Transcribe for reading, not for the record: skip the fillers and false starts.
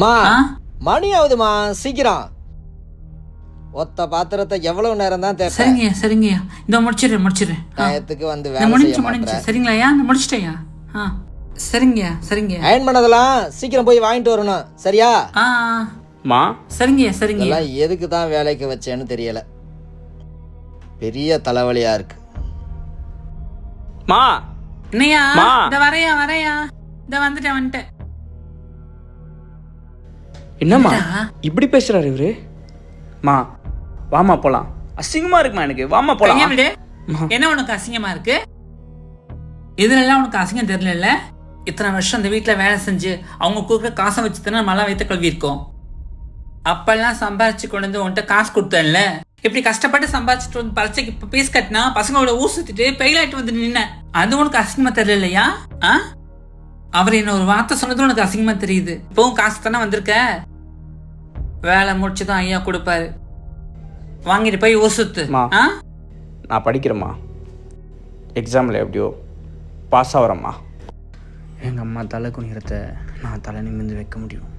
மா மணி ஆகுதுமா, சீக்கிரம். ஒத்த பாத்திரத்தை எவ்வளவு நேரம் தான் தேய்ப்ப? சரிங்கய்யா சரிங்கய்யா, இந்த முடிச்சிடுறேன். டயத்துக்கு வந்து வேலை செய்ய மாட்டேன். சரிங்களாய்யா, இந்த முடிச்சிட்டேயா? சரிங்கய்யா சரிங்கய்யா. அயன் பண்ணதெல்லாம் சீக்கிரம் போய் வாங்கிட்டு வரணும், சரியா? மா சரிங்கய்யா சரிங்க. இதெல்லாம் எதுக்கு தான் வேலைக்கு வச்சேன்னு தெரியல, பெரிய தலைவலியா இருக்கு. மா என்னையா? இந்த வரையா இந்த வந்துட்டேன். என்னம்மா இப்படி பேசுறாரு இவரு? மா வாமா போலாம். அசிங்கமா இருக்குமா எனக்கு, வாமா போலாம். என்ன உனக்கு அசிங்கமா இருக்கு? இதுல எல்லாம் உனக்கு அசிங்கம் தெரியல. இத்தனை வருஷம் அந்த வீட்டுல வேலை செஞ்சு அவங்க கூப்பிட காசை வச்சு தானே நம்மளாம் வைத்த கல்வி இருக்கோம். அப்பெல்லாம் சம்பாரிச்சு கொண்டு வந்து உன்கிட்ட காசு கொடுத்தேன்ல, இப்படி கஷ்டப்பட்டு சம்பாரிச்சுட்டு வந்து பரீட்சைக்கு இப்ப பீஸ் கட்டினா பசங்களோட ஊர் சுத்திட்டு பெயில் ஆயிட்டு வந்து நின்ன, அது உனக்கு அசிங்கமா தெரியலையா? அவர் என்ன ஒரு வார்த்தை சொன்னது உனக்கு அசிங்கமா தெரியுது. இப்பவும் காசு தானே வந்திருக்க, வேலை முடிச்சுதான் ஐயா கொடுப்பாரு, வாங்கிட்டு போய் ஊர் சுத்து. நான் படிக்கிறேம்மா, எக்ஸாமில் எப்படியோ பாஸ் ஆகிறேம்மா. எங்கள் அம்மா தலை குனிகிறத நான் தலை நிமிர்ந்து வைக்க முடியும்.